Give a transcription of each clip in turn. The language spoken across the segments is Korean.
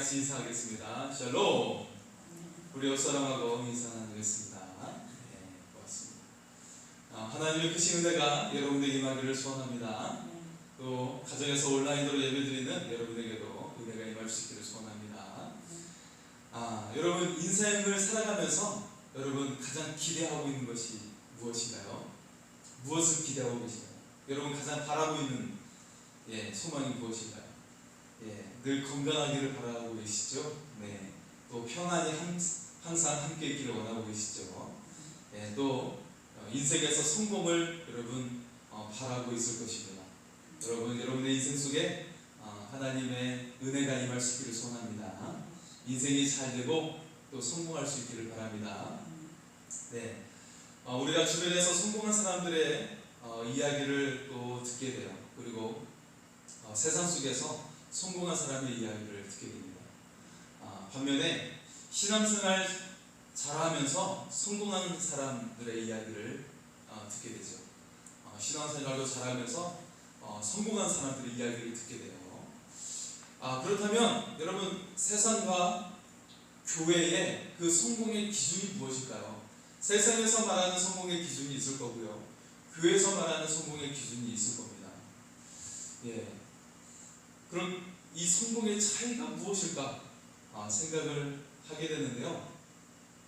같이 인사하겠습니다. 샬롬. 우리 옆 사람하고 인사 나누겠습니다. 네, 고맙습니다. 하나님의 크신 은혜가 여러분에게 임하기를 소원합니다. 또 가정에서 온라인으로 예배드리는 여러분에게도 은혜가 임할 수 있기를 소원합니다. 여러분 인생을 살아가면서 여러분 가장 기대하고 있는 것이 무엇인가요? 무엇을 기대하고 계신가요? 여러분 가장 바라고 있는 소망이 무엇인가요? 늘 건강하기를 바라고 계시죠? 네. 또 평안이 항상 함께 있기를 원하고 계시죠? 또 인생에서 성공을 여러분 바라고 있을 것입니다. 여러분의 인생 속에 하나님의 은혜가 임할 수 있기를 소원합니다. 인생이 잘 되고 또 성공할 수 있기를 바랍니다. 네. 우리가 주변에서 성공한 사람들의 이야기를 또 듣게 돼요. 그리고 세상 속에서 성공한 사람의 이야기를 듣게 됩니다. 반면에 신앙생활 잘하면서 성공한 사람들의 이야기를 듣게 되죠. 신앙생활도 잘하면서 성공한 사람들의 이야기를 듣게 돼요. 그렇다면 여러분 세상과 교회의 그 성공의 기준이 무엇일까요? 세상에서 말하는 성공의 기준이 있을 거고요. 교회에서 말하는 성공의 기준이 있을 겁니다. 그럼 이 성공의 차이가 무엇일까 생각을 하게 되는데요.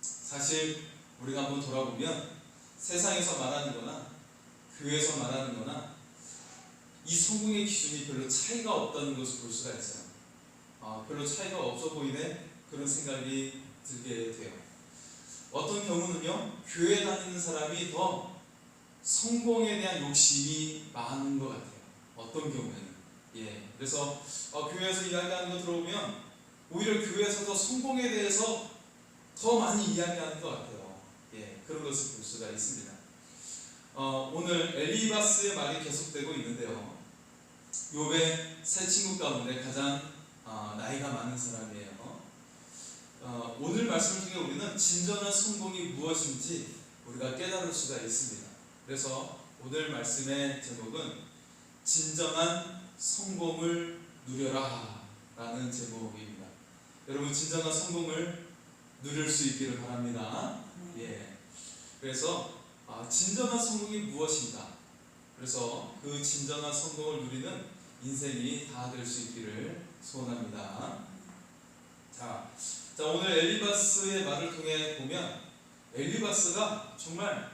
사실 우리가 한번 돌아보면 세상에서 말하는 거나 교회에서 말하는 거나 이 성공의 기준이 별로 차이가 없다는 것을 볼 수가 있어요. 별로 차이가 없어 보이네 그런 생각이 들게 돼요. 어떤 경우는요, 교회 다니는 사람이 더 성공에 대한 욕심이 많은 것 같아요. 어떤 경우에는. 그래서 교회에서 이야기하는 거 들어보면 오히려 교회에서 더 성공에 대해서 더 많이 이야기하는 것 같아요. 그런 것을 볼 수가 있습니다. 오늘 엘리바스의 말이 계속되고 있는데요. 욥의 세 친구 가운데 가장 나이가 많은 사람이에요. 오늘 말씀 중에 우리는 진정한 성공이 무엇인지 우리가 깨달을 수가 있습니다. 그래서 오늘 말씀의 제목은 진정한 성공을 누려라 라는 제목입니다. 여러분 진정한 성공을 누릴 수 있기를 바랍니다. 그래서 진정한 성공이 무엇인가? 그래서 그 진정한 성공을 누리는 인생이 다 될 수 있기를 소원합니다. 자, 오늘 엘리바스의 말을 통해 보면 엘리바스가 정말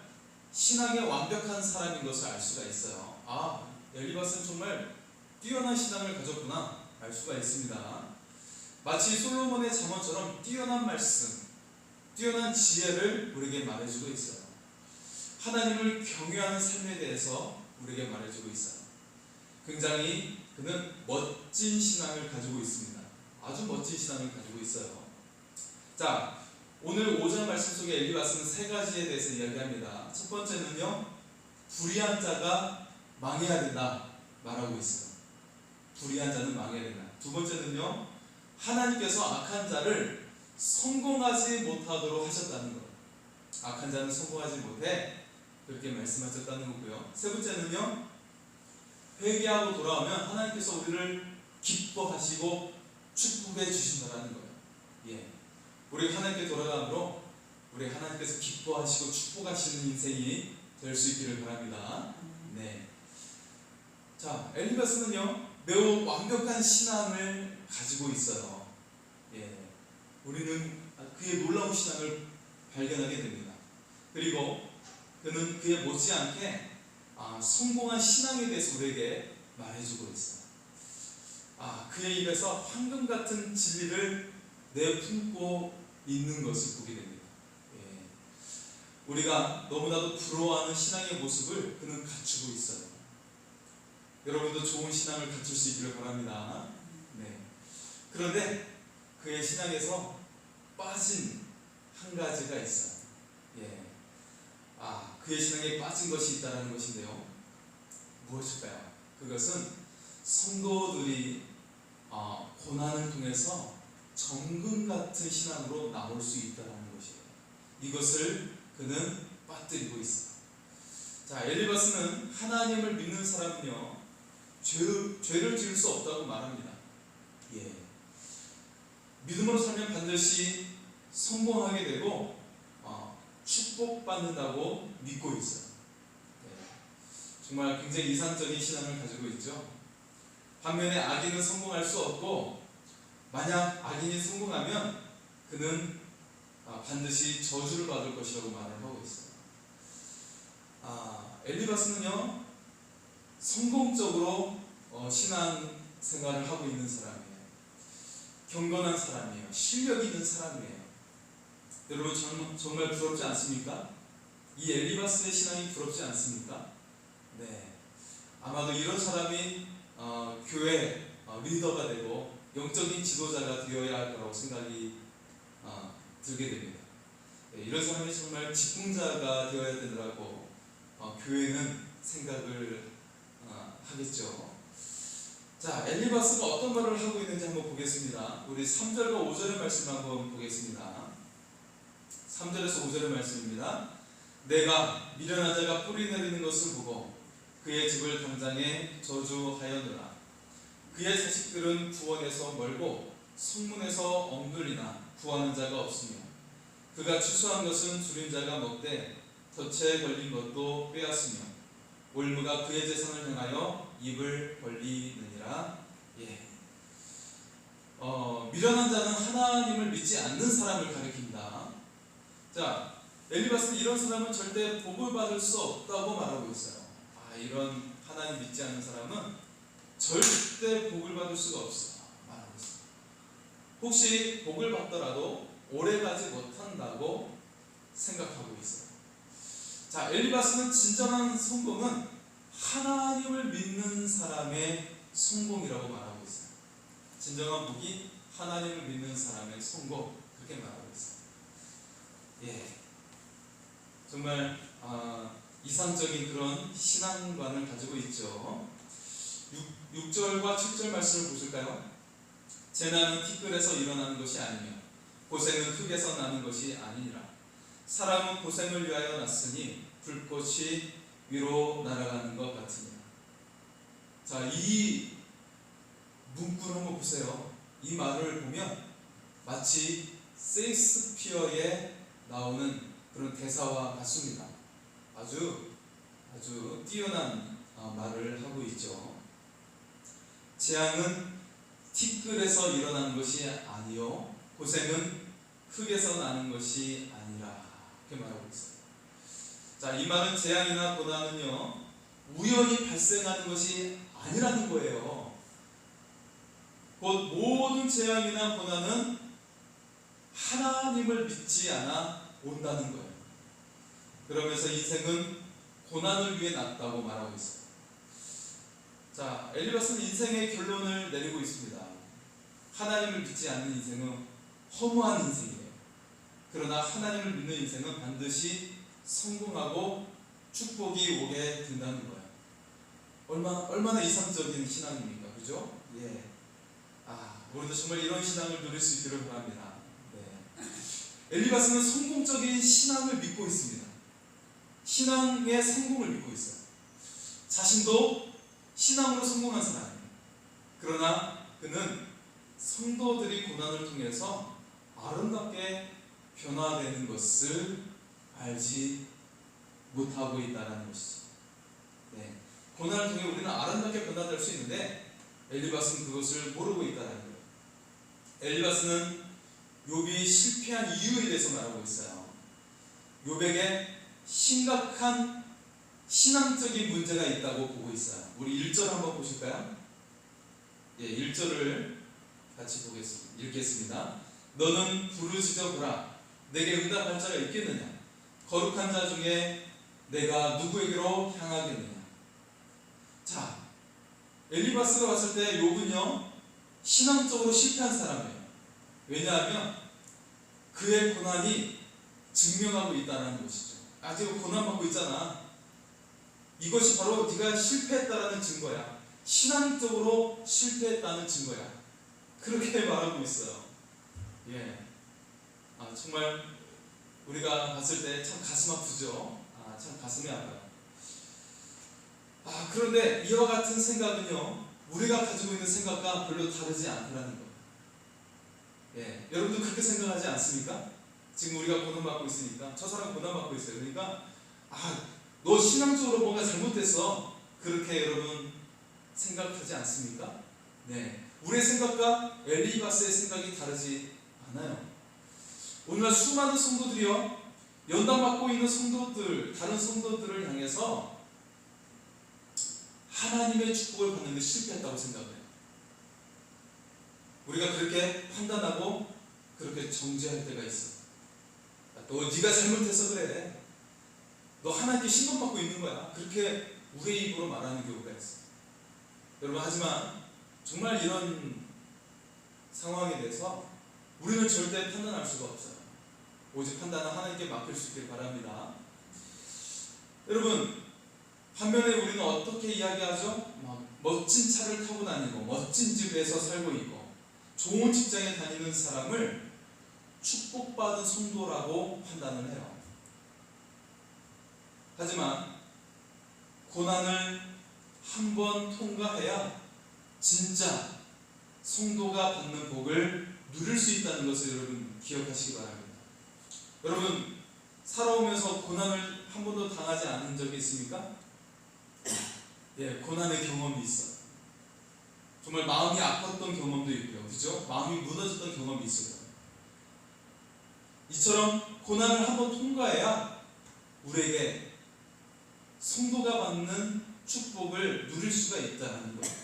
신앙에 완벽한 사람인 것을 알 수가 있어요. 엘리바스는 정말 뛰어난 신앙을 가졌구나 알 수가 있습니다. 마치 솔로몬의 잠언처럼 뛰어난 말씀, 뛰어난 지혜를 우리에게 말해주고 있어요. 하나님을 경외하는 삶에 대해서 우리에게 말해주고 있어요. 굉장히 그는 멋진 신앙을 가지고 있습니다. 아주 멋진 신앙을 가지고 있어요. 자, 오늘 5장 말씀 속에 엘리바스는 세 가지에 대해서 이야기합니다. 첫 번째는요, 불의한 자가 망해야 된다 말하고 있어요. 불의한 자는 망해야 된다. 두 번째는요, 하나님께서 악한 자를 성공하지 못하도록 하셨다는 것. 악한 자는 성공하지 못해 그렇게 말씀하셨다는 거고요. 세 번째는요, 회개하고 돌아오면 하나님께서 우리를 기뻐하시고 축복해 주신다는 거예요. 우리 하나님께 돌아감으로 우리 하나님께서 기뻐하시고 축복하시는 인생이 될 수 있기를 바랍니다. 자, 엘리바스는요 매우 완벽한 신앙을 가지고 있어요. 우리는 그의 놀라운 신앙을 발견하게 됩니다. 그리고 그는 그에 못지않게 성공한 신앙에 대해서 우리에게 말해주고 있어요. 그의 입에서 황금 같은 진리를 내품고 있는 것을 보게 됩니다. 우리가 너무나도 부러워하는 신앙의 모습을 그는 갖추고 있어요. 여러분도 좋은 신앙을 갖출 수 있기를 바랍니다. 그런데 그의 신앙에서 빠진 한 가지가 있어요. 그의 신앙에 빠진 것이 있다는 것인데요. 무엇일까요? 그것은 성도들이 고난을 통해서 정금 같은 신앙으로 나올 수 있다는 것이에요. 이것을 그는 빠뜨리고 있어요. 자, 엘리바스는 하나님을 믿는 사람은요, 죄를 지을 수 없다고 말합니다. 믿음으로 살면 반드시 성공하게 되고 축복받는다고 믿고 있어요. 정말 굉장히 이상적인 신앙을 가지고 있죠. 반면에 악인은 성공할 수 없고, 만약 악인이 성공하면 그는 반드시 저주를 받을 것이라고 말을 하고 있어요. 엘리바스는요, 성공적으로 신앙 생활을 하고 있는 사람이에요. 경건한 사람이에요. 실력 있는 사람이에요. 여러분 정말 부럽지 않습니까? 이 엘리바스의 신앙이 부럽지 않습니까? 네. 아마도 이런 사람이 교회 리더가 되고 영적인 지도자가 되어야 할 거라고 생각이 들게 됩니다. 네, 이런 사람이 정말 직분자가 되어야 되더라고 교회는 생각을 하겠죠. 자, 엘리바스가 어떤 말을 하고 있는지 한번 보겠습니다. 우리 3절과 5절의 말씀 한번 보겠습니다. 3절에서 5절의 말씀입니다. 내가 미련한 자가 뿌리 내리는 것을 보고 그의 집을 당장에 저주하였노라. 그의 자식들은 구원에서 멀고 성문에서 엉들리나 구하는 자가 없으며 그가 추수한 것은 줄인 자가 먹되 덫에 걸린 것도 빼앗으며 올무가 그의 재산을 향하여 입을 벌리느니라. 미련한 자는 하나님을 믿지 않는 사람을 가리킨다. 자, 엘리바스는 이런 사람은 절대 복을 받을 수 없다고 말하고 있어요. 이런 하나님 믿지 않는 사람은 절대 복을 받을 수가 없어 말하고 있어요. 혹시 복을 받더라도 오래가지 못한다고 생각하고 있어요. 자, 엘리바스는 진정한 성공은 하나님을 믿는 사람의 성공이라고 말하고 있어요. 진정한 복이 하나님을 믿는 사람의 성공, 그렇게 말하고 있어요. 정말 이상적인 그런 신앙관을 가지고 있죠. 6절과 7절 말씀을 보실까요? 재난은 티끌에서 일어나는 것이 아니며 고생은 흙에서 나는 것이 아니니라. 사람은 고생을 위하여 났으니 불꽃이 위로 날아가는 것 같으니라. 자, 이 문구를 한번 보세요. 이 말을 보면 마치 셰익스피어에 나오는 그런 대사와 같습니다. 아주 뛰어난 말을 하고 있죠. 재앙은 티끌에서 일어나는 것이 아니요 고생은 흙에서 나는 것이 아니라, 이렇게 말하고 있어요. 자, 이 말은 재앙이나 고난은요 우연히 발생하는 것이 아니라는 거예요. 곧 모든 재앙이나 고난은 하나님을 믿지 않아 온다는 거예요. 그러면서 인생은 고난을 위해 났다고 말하고 있어요. 자, 엘리바스는 인생의 결론을 내리고 있습니다. 하나님을 믿지 않는 인생은 허무한 인생이에요. 그러나 하나님을 믿는 인생은 반드시 성공하고 축복이 오게 된다는 거예요. 얼마나 이상적인 신앙입니까? 그죠? 우리도 정말 이런 신앙을 누릴 수 있기를 바랍니다. 엘리바스는 성공적인 신앙을 믿고 있습니다. 신앙의 성공을 믿고 있어요. 자신도 신앙으로 성공한 사람이에요. 그러나 그는 성도들이 고난을 통해서 아름답게 변화되는 것을 알지 못하고 있다는 것이죠. 고난을 통해 우리는 아름답게 변화될 수 있는데 엘리바스는 그것을 모르고 있다는 거예요. 엘리바스는 욥이 실패한 이유에 대해서 말하고 있어요. 욥에게 심각한 신앙적인 문제가 있다고 보고 있어요. 우리 1절 한번 보실까요? 1절을 같이 읽겠습니다. 너는 부르짖어 보라. 내게 응답할 자가 있겠느냐? 거룩한 자 중에 내가 누구에게로 향하겠느냐? 자, 엘리바스가 봤을 때 욥은요 신앙적으로 실패한 사람이에요. 왜냐하면 그의 고난이 증명하고 있다는 것이죠. 지금 고난받고 있잖아. 이것이 바로 네가 실패했다라는 증거야. 신앙적으로 실패했다는 증거야. 그렇게 말하고 있어요. 정말 우리가 봤을 때 참 가슴 아프죠. 참 가슴이 아파요. 그런데 이와 같은 생각은요 우리가 가지고 있는 생각과 별로 다르지 않다는 거예요. 예, 여러분도 그렇게 생각하지 않습니까? 지금 우리가 고난받고 있으니까 저 사람 고난받고 있어요. 그러니까 너 신앙적으로 뭔가 잘못됐어. 그렇게 여러분 생각하지 않습니까? 네, 우리의 생각과 엘리바스의 생각이 다르지 않아요. 오늘날 수많은 성도들이요, 연단받고 있는 성도들, 다른 성도들을 향해서 하나님의 축복을 받는 데 실패했다고 생각해요. 우리가 그렇게 판단하고 그렇게 정죄할 때가 있어. 너 네가 잘못해서 그래. 너 하나님께 신검받고 있는 거야. 그렇게 우리의 입으로 말하는 경우가 있어. 여러분, 하지만 정말 이런 상황에 대해서 우리는 절대 판단할 수가 없어요. 오직 판단은 하나님께 맡길 수 있길 바랍니다. 여러분, 반면에 우리는 어떻게 이야기하죠? 멋진 차를 타고 다니고 멋진 집에서 살고 있고 좋은 직장에 다니는 사람을 축복받은 성도라고 판단을 해요. 하지만 고난을 한 번 통과해야 진짜 성도가 받는 복을 누릴 수 있다는 것을 여러분 기억하시기 바랍니다. 여러분, 살아오면서 고난을 한 번도 당하지 않은 적이 있습니까? 예, 고난의 경험이 있어요. 정말 마음이 아팠던 경험도 있고요. 그죠? 마음이 무너졌던 경험이 있어요. 이처럼 고난을 한 번 통과해야 우리에게 성도가 받는 축복을 누릴 수가 있다는 거예요.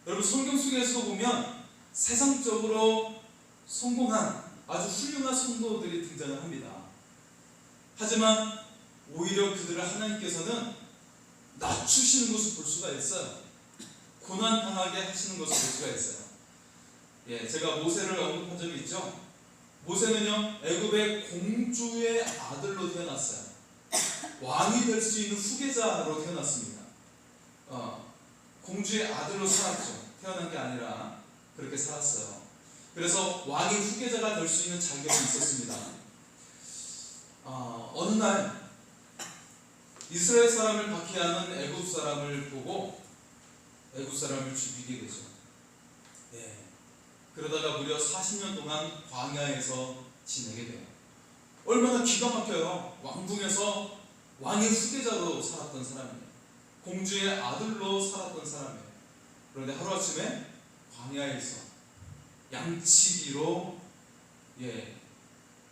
여러분, 성경 속에서 보면 세상적으로 성공한 아주 훌륭한 성도들이 등장을 합니다. 하지만 오히려 그들을 하나님께서는 낮추시는 것을 볼 수가 있어요. 고난당하게 하시는 것을 볼 수가 있어요. 예, 제가 모세를 언급한 적이 있죠. 모세는요, 애굽의 공주의 아들로 태어났어요. 왕이 될 수 있는 후계자로 태어났습니다. 공주의 아들로 살았죠. 태어난 게 아니라 그렇게 살았어요. 그래서 왕의 후계자가 될 수 있는 자격이 있었습니다. 어느 날 이스라엘 사람을 박해하는 애굽 사람을 보고 애굽 사람을 죽이게 되죠. 예. 그러다가 무려 40년 동안 광야에서 지내게 돼요. 얼마나 기가 막혀요. 왕궁에서 왕의 후계자로 살았던 사람이에요. 공주의 아들로 살았던 사람이에요. 그런데 하루아침에 광야에서 양치기로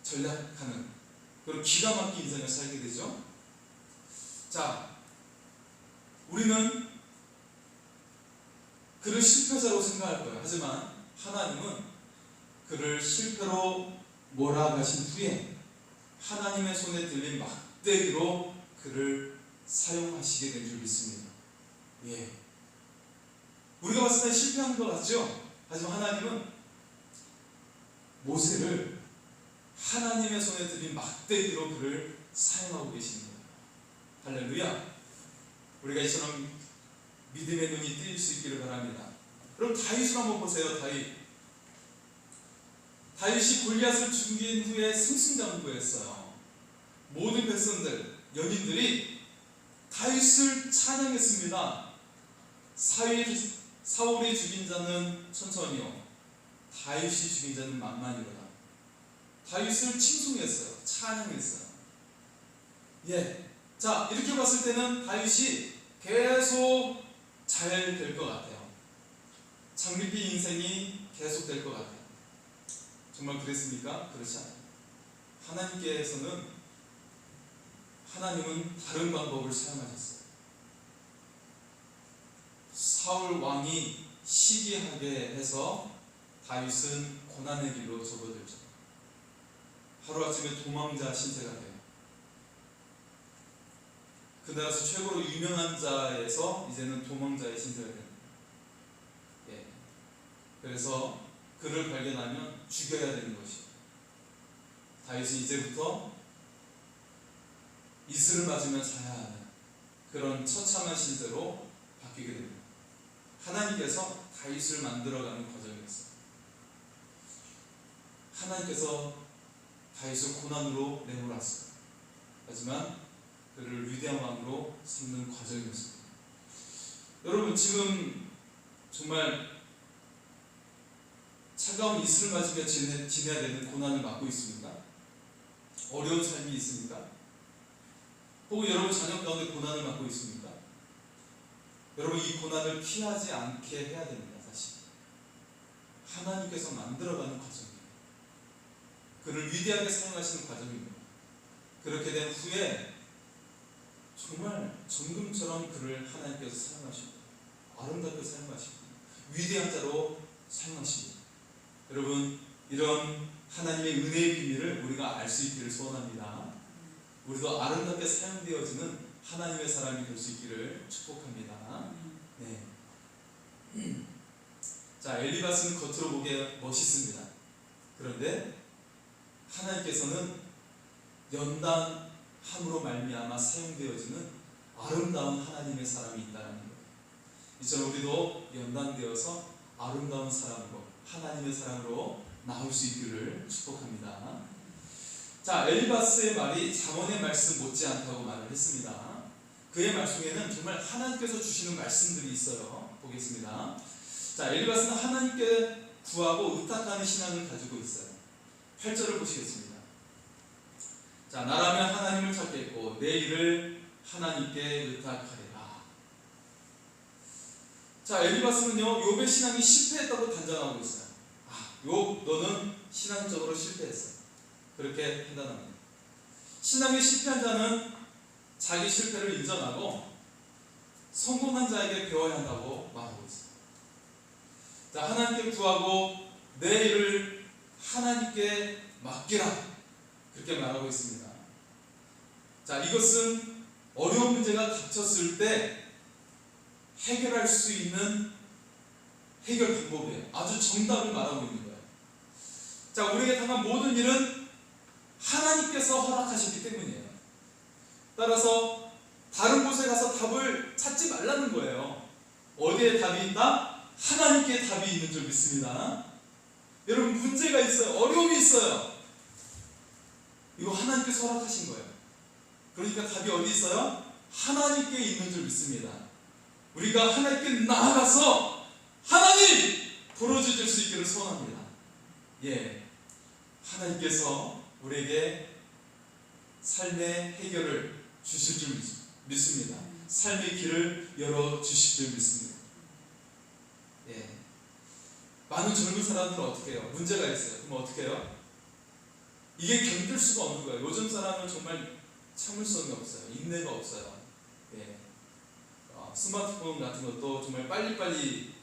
전략하는 그런 기가 막힌 인생을 살게 되죠. 자, 우리는 그를 실패자로 생각할 거예요. 하지만 하나님은 그를 실패로 몰아가신 후에 하나님의 손에 들린 막대기로 그를 사용하시게 된 줄 믿습니다. 예. 우리가 봤을 때 실패한 것 같죠? 하지만 하나님은 모세를 하나님의 손에 들린 막대기로 그를 사용하고 계시는 거예요. 할렐루야. 우리가 이처럼 믿음의 눈이 뜰 수 있기를 바랍니다. 그럼 다윗을 한번 보세요. 다윗이 골리앗을 죽인 후에 승승장구했어요. 모든 백성들, 연인들이 다윗을 찬양했습니다. 사울이 죽인 자는 천천히요, 다윗이 죽인 자는 만만이로다. 다윗을 칭송했어요. 찬양했어요. 예. 자, 이렇게 봤을 때는 다윗이 계속 잘 될 것 같아요. 장밋빛 인생이 계속 될 것 같아요. 정말 그랬습니까? 그렇지 않아요. 하나님은 다른 방법을 사용하셨어요. 사울 왕이 시기하게 해서 다윗은 고난의 길로 접어들죠. 하루아침에 도망자 신세가 돼요. 그 나라에서 최고로 유명한 자에서 이제는 도망자의 신세가 됩니다. 예. 그래서 그를 발견하면 죽여야 되는 것이요. 다윗이 이제부터 이슬을 맞으면 자야 하는 그런 처참한 신세로 바뀌게 됩니다. 하나님께서 다윗을 만들어가는 과정이었어요. 하나님께서 다윗을 고난으로 내몰았어요. 하지만 그를 위대한 왕으로 삼는 과정이었습니다. 여러분, 지금 정말 차가운 이슬을 맞으며 지내야 되는 고난을 맞고 있습니까? 어려운 삶이 있습니까? 혹은 여러분 자녀 가운데 고난을 맞고 있습니까? 여러분 이 고난을 피하지 않게 해야 됩니다. 사실 하나님께서 만들어가는 과정이에요. 그를 위대하게 사용하시는 과정입니다. 그렇게 된 후에 정말 정금처럼 그를 하나님께서 사용하시고 아름답게 사용하시고 위대한 자로 사용하십니다. 여러분 이런 하나님의 은혜의 비밀을 우리가 알 수 있기를 소원합니다. 우리도 아름답게 사용되어지는 하나님의 사람이 될 수 있기를 축복합니다. 네. 자, 엘리바스는 겉으로 보기에 멋있습니다. 그런데 하나님께서는 연단함으로 말미암아 사용되어지는 아름다운 하나님의 사람이 있다는 거예요. 이처럼 우리도 연단되어서 아름다운 사람으로 하나님의 사람으로 나올 수 있기를 축복합니다. 자, 엘리바스의 말이 잠언의 말씀 못지않다고 말을 했습니다. 그의 말 속에는 정말 하나님께서 주시는 말씀들이 있어요. 보겠습니다. 자, 엘리바스는 하나님께 구하고 의탁하는 신앙을 가지고 있어요. 8절을 보시겠습니다. 자, 나라면 하나님을 찾겠고 내 일을 하나님께 의탁하리라. 자, 엘리바스는요 욥의 신앙이 실패했다고 단정하고 있어요. 욥 너는 신앙적으로 실패했어. 그렇게 판단합니다. 신앙에 실패한 자는 자기 실패를 인정하고 성공한 자에게 배워야 한다고 말하고 있어요. 자, 하나님께 구하고 내 일을 하나님께 맡기라. 그렇게 말하고 있습니다. 자, 이것은 어려운 문제가 닥쳤을 때 해결할 수 있는 해결 방법이에요. 아주 정답을 말하고 있는 거예요. 자, 우리에게 당한 모든 일은 하나님께서 허락하셨기 때문이에요. 따라서 다른 곳에 가서 답을 찾지 말라는 거예요. 어디에 답이 있다? 하나님께 답이 있는 줄 믿습니다. 여러분 문제가 있어요. 어려움이 있어요. 이거 하나님께서 허락하신 거예요. 그러니까 답이 어디 있어요? 하나님께 있는 줄 믿습니다. 우리가 하나님께 나아가서 하나님 풀어주실 수 있기를 소원합니다. 예, 하나님께서 우리에게 삶의 해결을 주실 줄 믿습니다. 삶의 길을 열어주실 줄 믿습니다. 예. 많은 젊은 사람들은 어떻게 해요? 문제가 있어요. 그럼 어떻게 해요? 이게 견딜 수가 없는 거예요. 요즘 사람은 정말 참을성이 없어요. 인내가 없어요. 예. 스마트폰 같은 것도 정말 빨리빨리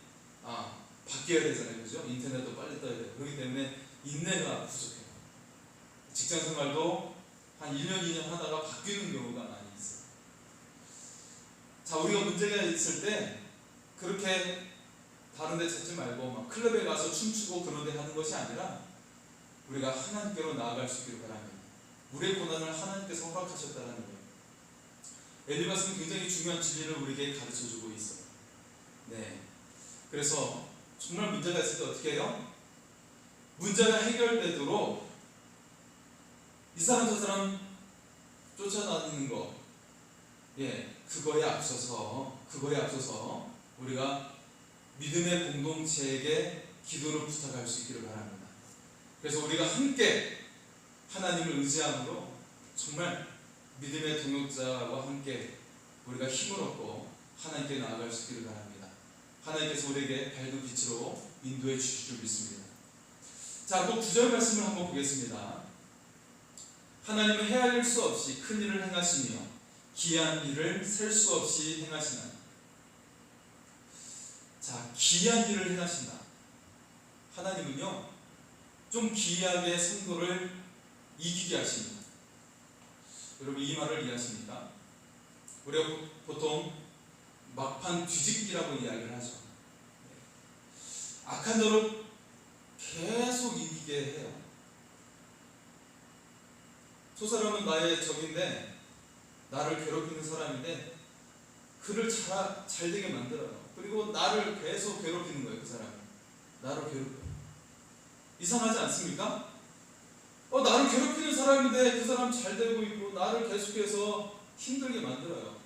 바뀌어야 되잖아요. 그죠? 인터넷도 빨리 떠야 돼요. 그렇기 때문에 인내가 부족해요. 직장 생활도 한 1년, 2년 하다가 바뀌는 경우가 많이 있어요. 자, 우리가 문제가 있을 때 그렇게 다른 데 찾지 말고 막 클럽에 가서 춤추고 그런 데 하는 것이 아니라 우리가 하나님께로 나아갈 수 있기를 바랍니다. 우리의 고난을 하나님께서 허락하셨다는 거예요. 엘리바스는 굉장히 중요한 진리를 우리에게 가르쳐주고 있어요. 네. 그래서 정말 문제가 있을 때 어떻게 해요? 문제가 해결되도록 이 사람 저 사람 쫓아다니는 거, 예, 그거에 앞서서 우리가 믿음의 공동체에게 기도를 부탁할 수 있기를 바랍니다. 그래서 우리가 함께 하나님을 의지함으로 정말 믿음의 동역자와 함께 우리가 힘을 얻고 하나님께 나아갈 수 있기를 바랍니다. 하나님께서 우리에게 밝은 빛으로 인도해 주실 줄 믿습니다. 자, 또 9절 말씀을 한번 보겠습니다. 하나님은 헤아릴 수 없이 큰 일을 행하시며 기이한 일을 셀 수 없이 행하시나니. 자, 기이한 일을 행하신다. 하나님은요 좀 기이하게 성도를 이기게 하십니다. 여러분 이 말을 이해하십니까? 우리가 보통 막판 뒤집기라고 이야기를 하죠. 악한 자로 계속 이기게 해요. 저 사람은 나의 적인데, 나를 괴롭히는 사람인데 그를 잘 되게 만들어요. 그리고 나를 계속 괴롭히는 거예요. 그 사람이 나를 괴롭혀요. 이상하지 않습니까? 나를 괴롭히는 사람인데 그 사람 잘 되고 있고 나를 계속해서 힘들게 만들어요.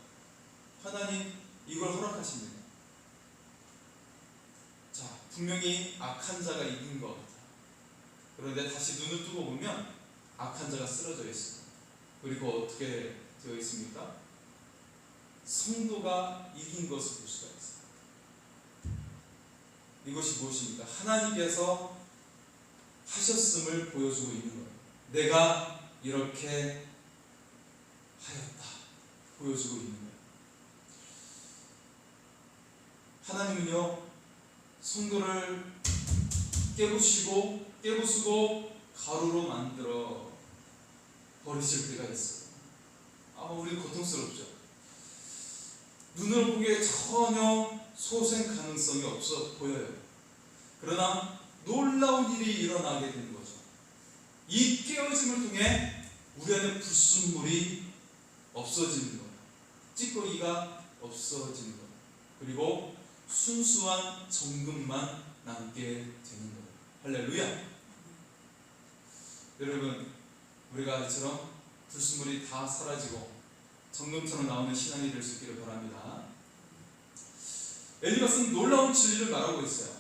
하나님 이걸 허락하십니다. 자, 분명히 악한 자가 이긴 것 같아요. 그런데 다시 눈을 뜨고 보면 악한 자가 쓰러져 있어요. 그리고 어떻게 되어 있습니까? 성도가 이긴 것을 볼 수가 있어요. 이것이 무엇입니까? 하나님께서 하셨음을 보여주고 있는 거예요. 내가 이렇게 하였다 보여주고 있는 거예요. 하나님은요, 성도를 깨부수고 가루로 만들어 버리실 때가 있어요. 아마 우리 고통스럽죠. 눈으로 보기에 전혀 소생 가능성이 없어 보여요. 그러나 놀라운 일이 일어나게 되는 거죠. 이 깨어짐을 통해 우리 안에 불순물이 없어지는 거예요. 찌꺼기가 없어지는 거예요. 그리고 순수한 정금만 남게 되는 거예요. 할렐루야. 여러분, 우리가 이처럼 불순물이 다 사라지고 정금처럼 나오는 신앙이 될 수 있기를 바랍니다. 엘리바스는 놀라운 진리를 말하고 있어요.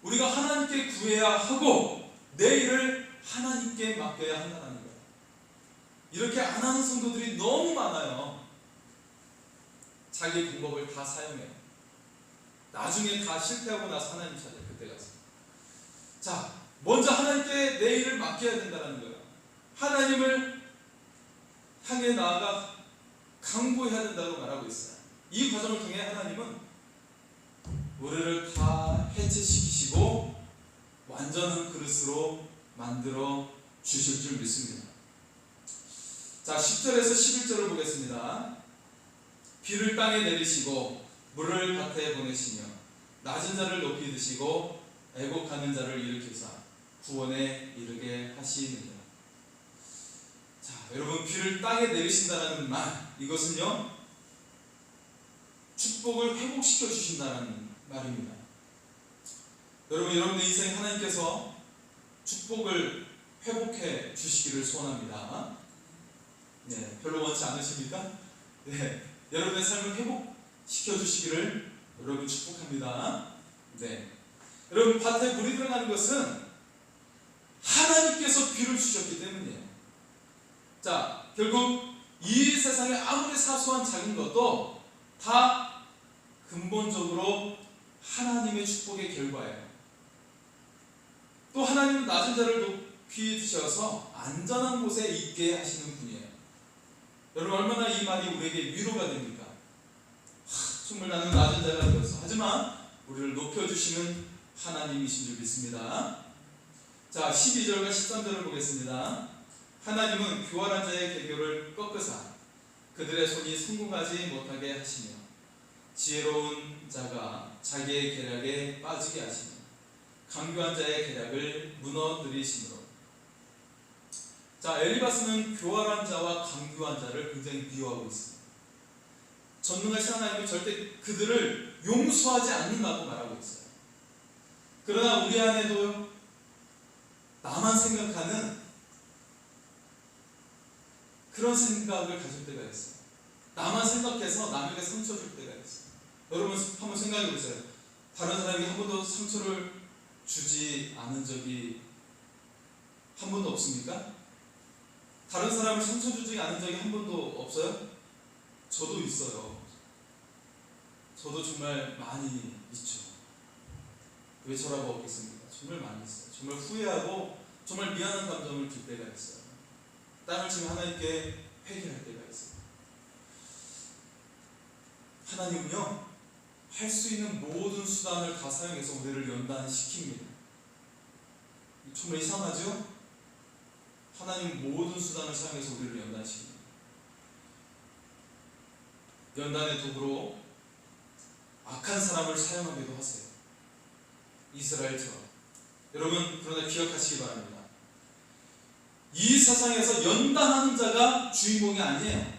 우리가 하나님께 구해야 하고 내 일을 하나님께 맡겨야 한다는 거예요. 이렇게 안 하는 성도들이 너무 많아요. 자기 방법을 다 사용해요. 나중에 다 실패하고 나서 하나님 찾아요. 그때 가서. 자, 먼저 하나님께 내 일을 맡겨야 된다는 거예요. 하나님을 향해 나아가 강구해야 된다고 말하고 있어요. 이 과정을 통해 하나님은 우리를 다 해체시키시고 완전한 그릇으로 만들어 주실 줄 믿습니다. 자, 10절에서 11절을 보겠습니다. 비를 땅에 내리시고 물을 밭에 보내시며 낮은 자를 높이 드시고 애곡하는 자를 일으키사 구원에 이르게 하시느니라. 자, 여러분, 비를 땅에 내리신다는 말, 이것은요, 축복을 회복시켜 주신다는 말입니다. 여러분, 여러분의 인생 하나님께서 축복을 회복해 주시기를 소원합니다. 네, 별로 원치 않으십니까? 네, 여러분의 삶을 회복시켜 주시기를 여러분 축복합니다. 네, 여러분, 밭에 물이 들어가는 것은 하나님께서 비를 주셨기 때문이에요. 자, 결국 이 세상에 아무리 사소한 작은 것도 다 근본적으로 하나님의 축복의 결과예요. 또 하나님은 낮은 자를 높이 드셔서 안전한 곳에 있게 하시는 분이에요. 여러분, 얼마나 이 말이 우리에게 위로가 됩니까? 정말 나는 낮은 자가 되었어. 하지만 우리를 높여주시는 하나님이신 줄 믿습니다. 자, 12절과 13절을 보겠습니다. 하나님은 교활한 자의 계교를 꺾으사 그들의 손이 성공하지 못하게 하시며 지혜로운 자가 자기의 계략에 빠지게 하시며 강교한 자의 계략을 무너뜨리시므로. 자, 엘리바스는 교활한 자와 강교한 자를 굉장히 비유하고 있습니다. 전능하신 하나님은 절대 그들을 용서하지 않는다고 말하고 있어요. 그러나 우리 안에도 나만 생각하는 그런 생각을 가질 때가 있어요. 나만 생각해서 남에게 상처 줄 때가 있어요. 여러분, 한번 생각해 보세요. 다른 사람에게 한 번도 상처를 주지 않은 적이 한 번도 없습니까? 다른 사람을 상처 주지 않은 적이 한 번도 없어요? 저도 있어요. 저도 정말 많이 있죠. 왜 저라고 없겠습니까? 정말 많이 있어요. 정말 후회하고 정말 미안한 감정을 들 때가 있어요. 땅을 치며 하나님께 회개할 때가 있어요. 하나님은요, 할 수 있는 모든 수단을 다 사용해서 우리를 연단시킵니다. 정말 이상하죠? 하나님 모든 수단을 사용해서 우리를 연단시킵니다. 연단의 도구로 악한 사람을 사용하기도 하세요. 이스라엘처럼. 여러분, 그러나 기억하시기 바랍니다. 이 세상에서 연단하는 자가 주인공이 아니에요.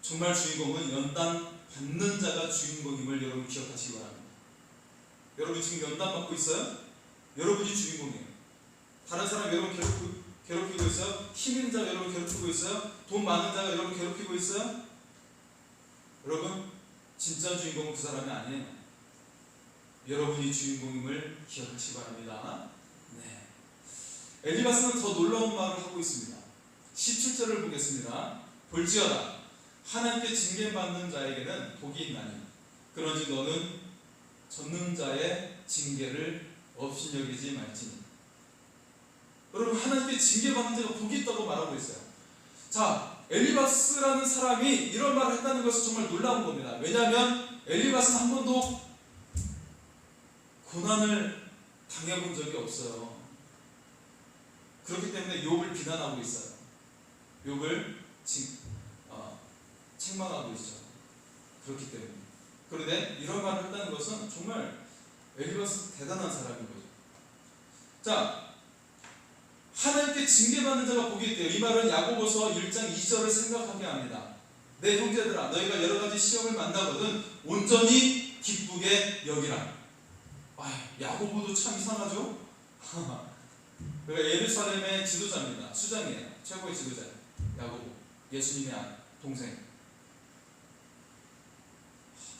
정말 주인공은 연단 받는 자가 주인공임을 여러분 기억하시기 바랍니다. 여러분 지금 연단 받고 있어요? 여러분이 주인공이에요. 다른 사람 여러분 괴롭히고 있어요? 힘 있는 자 여러분 괴롭히고 있어요? 돈 많은 자가 여러분 괴롭히고 있어요? 여러분, 진짜 주인공은 그 사람이 아니에요. 여러분이 주인공임을 기억하시기 바랍니다. 네. 엘리바스는 더 놀라운 말을 하고 있습니다. 17절을 보겠습니다. 볼지어다 하나님께 징계받는 자에게는 복이 있나니 그런지 너는 전능자의 징계를 없이 여기지 말지니. 여러분, 하나님께 징계받는 자가 복이 있다고 말하고 있어요. 자, 엘리바스라는 사람이 이런 말을 했다는 것은 정말 놀라운 겁니다. 왜냐하면 엘리바스는 한 번도 고난을 당해본 적이 없어요. 그렇기 때문에 욥을 비난하고 있어요. 욥을 책망하고 있죠. 그렇기 때문에. 그런데 이런 말을 했다는 것은 정말 엘리바스 대단한 사람인 거죠. 자, 하나님께 징계받는 자가 복이 있대요. 이 말은 야고보서 1장 2절을 생각하게 합니다. 내 형제들아, 너희가 여러 가지 시험을 만나거든 온전히 기쁘게 여기라. 야고보도 참 이상하죠? 그러니까 예루살렘의 지도자입니다. 수장이에요. 최고의 지도자예요. 야고보, 예수님의 동생.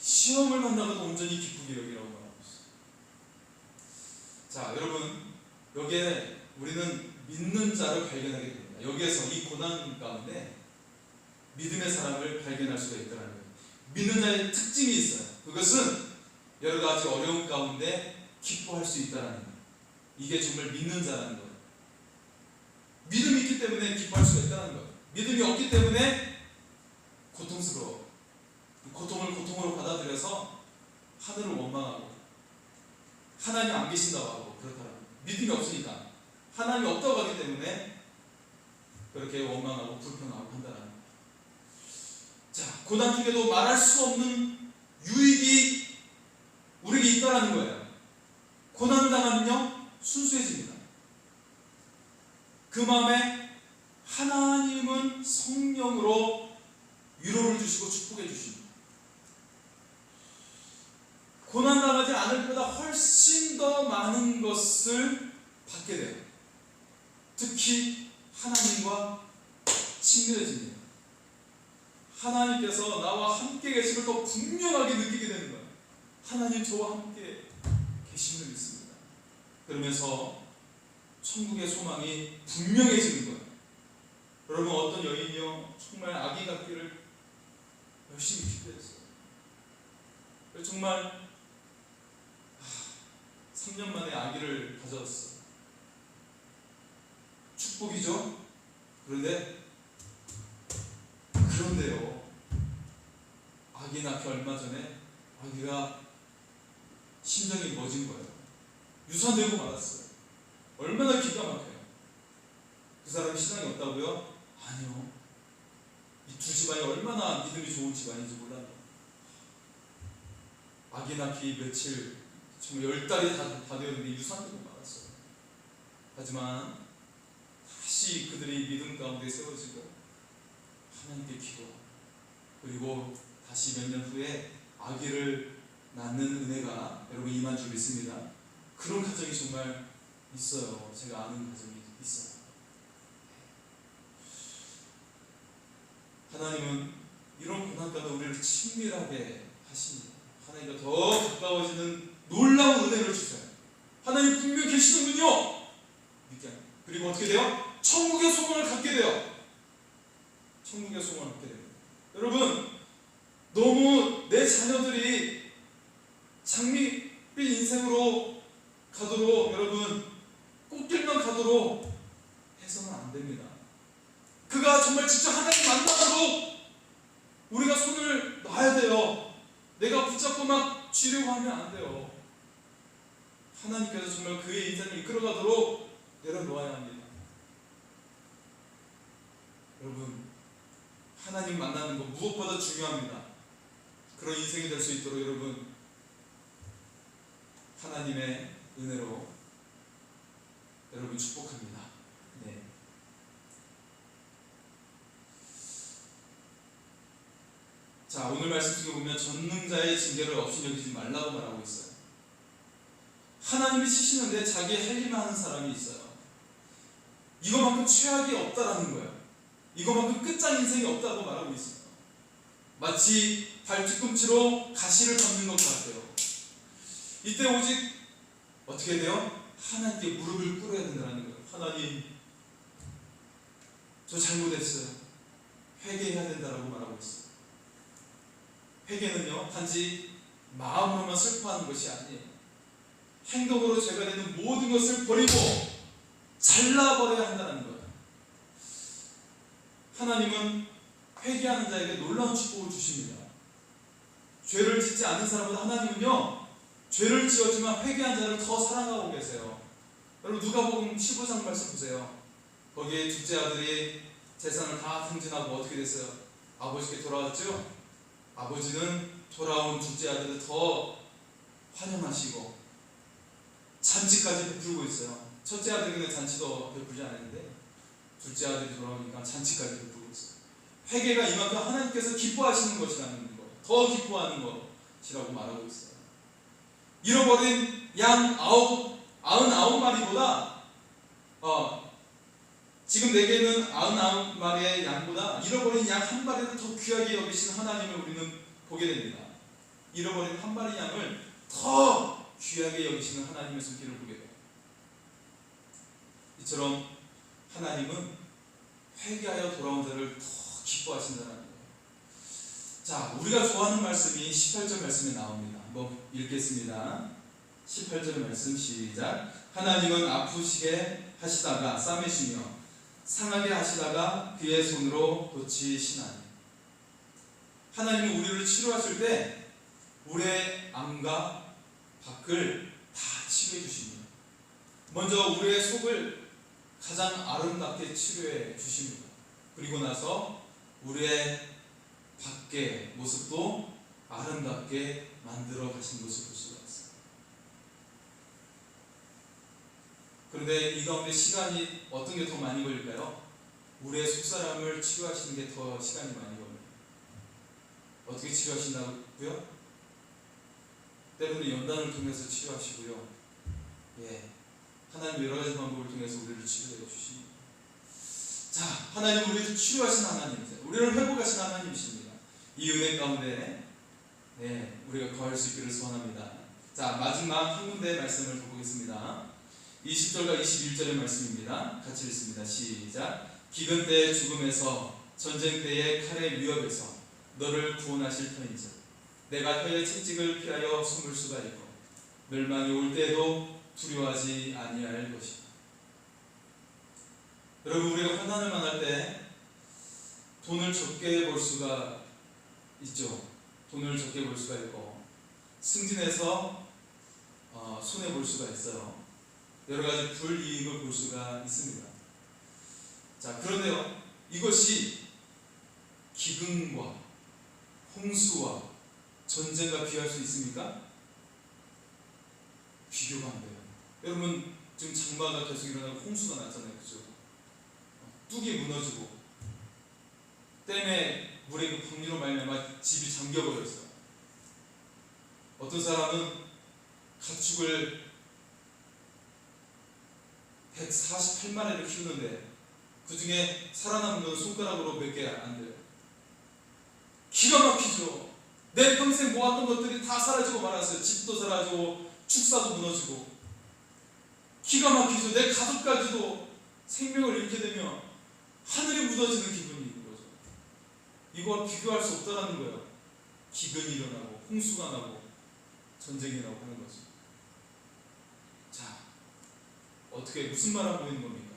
시험을 만나거든 온전히 기쁘게 여기라고 말하고 있어요. 자, 여러분, 여기에 우리는 믿는 자를 발견하게 됩니다. 여기에서 이 고난 가운데 믿음의 사람을 발견할 수가 있다는 거예요. 믿는 자의 특징이 있어요. 그것은 여러 가지 어려움 가운데 기뻐할 수 있다는 거예요. 이게 정말 믿는 자라는 거예요. 믿음이 있기 때문에 기뻐할 수가 있다는 거예요. 믿음이 없기 때문에 고통스러워. 고통을 고통으로 받아들여서 하늘을 원망하고 하나님 안 계신다고 하고 그렇다는 거예요. 믿음이 없으니까. 하나님이 없다고 하기 때문에 그렇게 원망하고 불평하고 한다는 거예요. 자, 고난 중에도 말할 수 없는 유익이 우리에게 있다는 거예요. 고난을 당하면요 순수해집니다. 그 마음에 하나님은 성령으로 위로를 주시고 축복해 주십니다. 고난 당하지 않을 때보다 훨씬 더 많은 것을 받게 돼요. 특히 하나님과 친밀해집니다. 하나님께서 나와 함께 계심을 더 분명하게 느끼게 되는 거예요. 하나님 저와 함께 계심을 믿습니다. 그러면서 천국의 소망이 분명해지는 거예요. 여러분, 어떤 여인이요 정말 아기 갖기를 열심히 기도했어요. 정말 3년 만에 아기를 가졌어요. 축복이죠. 그런데요 아기 낳기 얼마 전에 아기가 심장이 멎은 거예요. 유산되고 말았어요. 얼마나 기가 막혀요. 그 사람이 신앙이 없다고요? 아니요. 이 두 집안이 얼마나 믿음이 좋은 집안인지 몰라요. 아기 낳기 며칠, 정말 10달이 다 되었는데 유산되고 말았어요. 하지만 다시 그들이 믿음 가운데 세워지고 하나님께 기도하고 그리고 다시 몇 년 후에 아기를 낳는 은혜가 여러분 임한 줄 믿습니다. 그런 가정이 정말 있어요. 제가 아는 가정이 있어요. 하나님은 이런 고난 가운데 우리를 친밀하게 하십니다. 하나님과 더 가까워지는 놀라운 은혜를 주세요. 하나님 분명히 계시는군요. 믿게 합니다. 그리고 어떻게 돼요? 천국의 소망을 갖게 돼요. 천국의 소망을 갖게 됩니다. 여러분, 너무 내 자녀들이 장밋빛 인생으로 가도록 여러분 꽃길만 가도록 해서는 안 됩니다. 그가 정말 직접 하나님 만나도록 우리가 손을 놔야 돼요. 내가 붙잡고 막 쥐려고 하면 안 돼요. 하나님께서 정말 그의 인생을 이끌어가도록 내려놓아야 합니다. 여러분, 하나님 만나는 것 무엇보다 중요합니다. 그런 인생이 될 수 있도록 여러분 하나님의 은혜로 여러분 축복합니다. 네. 자, 오늘 말씀 중에 보면 전능자의 징계를 없이 여기지 말라고 말하고 있어요. 하나님이 치시는데 자기 할 일만 하는 사람이 있어요. 이거만큼 최악이 없다라는 거예요. 이거만큼 끝장 인생이 없다고 말하고 있어요. 마치 발뒤꿈치로 가시를 받는 것 같아요. 이때 오직 어떻게 돼요? 하나님께 무릎을 꿇어야 된다는 거예요. 하나님, 저 잘못했어요. 회개해야 된다라고 말하고 있어요. 회개는요, 단지 마음으로만 슬퍼하는 것이 아니에요. 행동으로 죄가 되는 모든 것을 버리고 잘라버려야 한다는 거예요. 하나님은 회개하는 자에게 놀라운 축복을 주십니다. 죄를 짓지 않은 사람보다 하나님은요, 죄를 지었지만 회개한 자를 더 사랑하고 계세요. 여러분, 누가복음 15장 말씀 보세요. 거기에 둘째 아들이 재산을 다 승진하고 어떻게 됐어요? 아버지께 돌아왔죠? 아버지는 돌아온 둘째 아들을 더 환영하시고 잔치까지 베풀고 있어요. 첫째 아들에게는 잔치도 베풀지 않았는데 둘째 아들이 돌아오니까 잔치까지 베풀고 있어요. 회개가 이만큼 하나님께서 기뻐하시는 것이라는 것, 더 기뻐하는 것이라고 말하고 있어요. 잃어버린 양 99마리보다 지금 내게는 99마리의 양보다 잃어버린 양 한 마리를 더 귀하게 여기시는 하나님을 우리는 보게 됩니다. 잃어버린 한 마리 양을 더 귀하게 여기시는 하나님의 손길을 보게 돼요. 이처럼 하나님은 회개하여 돌아온 자를 더 기뻐하신다는 거예요. 자, 우리가 좋아하는 말씀이 18절 말씀에 나옵니다. 한번 읽겠습니다. 18절 말씀 시작. 하나님은 아프시게 하시다가 싸매시며 상하게 하시다가 그의 손으로 고치시나니. 하나님은 우리를 치료하실 때 우리의 안과 밖을 다 치료해 주십니다. 먼저 우리의 속을 가장 아름답게 치료해 주십니다. 그리고 나서 우리의 밖의 모습도 아름답게 만들어 가신 것을 볼 수가 있어요. 그런데 이 가운데 시간이 어떤 게 더 많이 걸릴까요? 우리의 속사람을 치료하시는 게 더 시간이 많이 걸려요. 어떻게 치료하신다고요? 때로는 연단을 통해서 치료하시고요. 하나님 여러 가지 방법을 통해서 우리를 치료해 주십니다. 자, 하나님 우리를 치료하신 하나님이세요. 우리를 회복하신 하나님이십니다. 이 은혜 가운데 우리가 거할 수 있기를 소원합니다. 자, 마지막 한 군데의 말씀을 보겠습니다. 20절과 21절의 말씀입니다. 같이 읽습니다. 시작. 기근 때의 죽음에서 전쟁 때의 칼의 위협에서 너를 구원하실 터인즉 내가 혀의 채찍을 피하여 숨을 수가 있고 멸망이 올 때에도 두려워하지 아니할 것이다. 여러분, 우리가 환난을 만날 때 돈을 적게 벌 수가 있죠. 돈을 적게 벌 수가 있고 승진해서 손해 볼 수가 있어요. 여러 가지 불이익을 볼 수가 있습니다. 자, 그런데요, 이것이 기근과 홍수와 전쟁과 비할 수 있습니까? 비교가 안 돼요. 여러분, 지금 장마가 계속 일어나고 홍수가 났잖아요. 그죠? 뚝이 무너지고 댐에 물의 그 방류로 말미암아 집이 잠겨버렸어요. 어떤 사람은 가축을 148마리를 키우는데 그 중에 살아남은 건 손가락으로 몇 개 안 돼요. 기가 막히죠. 내 평생 모았던 것들이 다 사라지고 말았어요. 집도 사라지고 축사도 무너지고 기가 막히죠. 내 가족까지도 생명을 잃게 되면 하늘이 묻어지는 기분이 있는 거죠. 이거와 비교할 수 없다는 거예요. 기근이 일어나고 홍수가 나고 전쟁이 나고 하는 거죠. 자, 어떻게 무슨 말하고 있는 겁니까?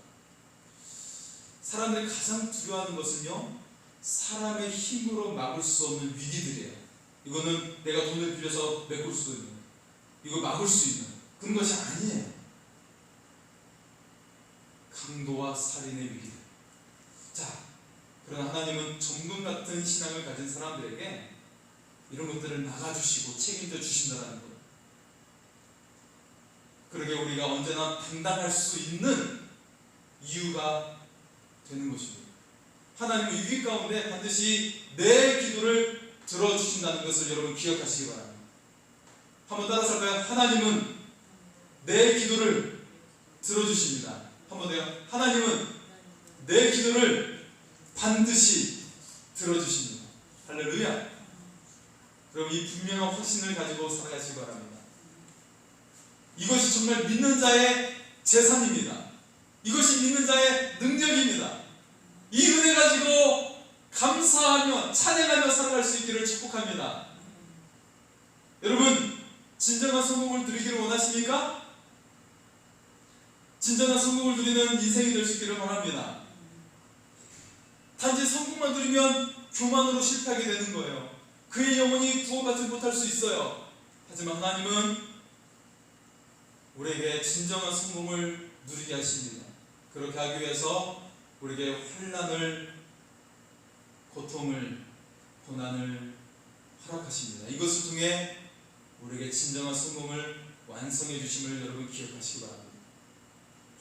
사람들이 가장 두려워하는 것은요, 사람의 힘으로 막을 수 없는 위기들이에요. 이거는 내가 돈을 빌려서 메꿀 수도 있는, 이거 막을 수 있는 그런 것이 아니에요. 강도와 살인의 위기들. 자, 그러나 하나님은 정금 같은 신앙을 가진 사람들에게 이런 것들을 막아주시고 책임져 주신다는 것. 그러게 우리가 언제나 당당할 수 있는 이유가 되는 것입니다. 하나님은 위기 가운데 반드시 내 기도를 들어주신다는 것을 여러분 기억하시기 바랍니다. 한번 따라서 할까요? 하나님은 내 기도를 들어주십니다. 한번 더요. 하나님은 내 기도를 반드시 들어주십니다. 할렐루야. 여러분, 이 분명한 확신을 가지고 살아가시기 바랍니다. 이것이 정말 믿는 자의 재산입니다. 이것이 믿는 자의 능력입니다. 이 은혜 가지고 감사하며 찬양하며 살아갈 수 있기를 축복합니다. 여러분, 진정한 성공을 누리기를 원하십니까? 진정한 성공을 누리는 인생이 될 수 있기를 바랍니다. 단지 성공만 누리면 교만으로 실패하게 되는 거예요. 그의 영혼이 구원받지 못할 수 있어요. 하지만 하나님은 우리에게 진정한 성공을 누리게 하십니다. 그렇게 하기 위해서 우리에게 환난을, 고통을, 고난을 허락하십니다. 이것을 통해 우리에게 진정한 성공을 완성해 주심을 여러분 기억하시기 바랍니다.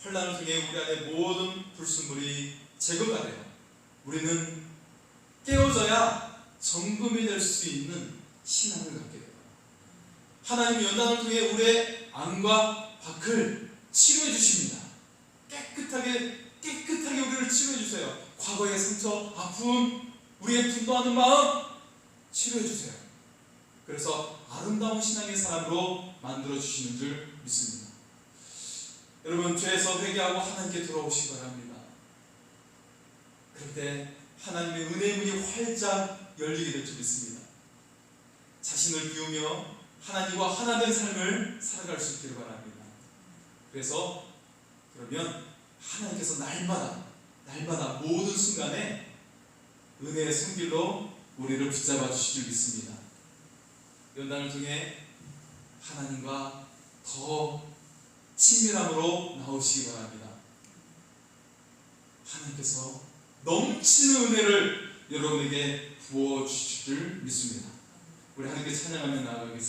환난을 통해 우리 안에 모든 불순물이 제거가 돼요. 우리는 깨어져야 정금이 될 수 있는 신앙을 갖게 돼요. 하나님이 연단을 통해 우리의 안과 밖을 치료해 주십니다. 깨끗하게 우리를 치료해 주세요. 과거의 상처, 아픔, 우리의 분노하는 마음 치료해 주세요. 그래서 아름다운 신앙의 사람으로 만들어 주시는 줄 믿습니다. 여러분, 죄에서 회개하고 하나님께 돌아오시기 바랍니다. 그럴 때 하나님의 은혜의 문이 활짝 열리게 될 줄 믿습니다. 자신을 비우며 하나님과 하나 된 삶을 살아갈 수 있기를 바랍니다. 그래서 그러면 하나님께서 날마다 모든 순간에 은혜의 손길로 우리를 붙잡아 주실 줄 믿습니다. 연단을 통해 하나님과 더 친밀함으로 나오시기 바랍니다. 하나님께서 넘치는 은혜를 여러분에게 부어주실 줄 믿습니다. 우리 하나님께 찬양하며 나아가겠습니다.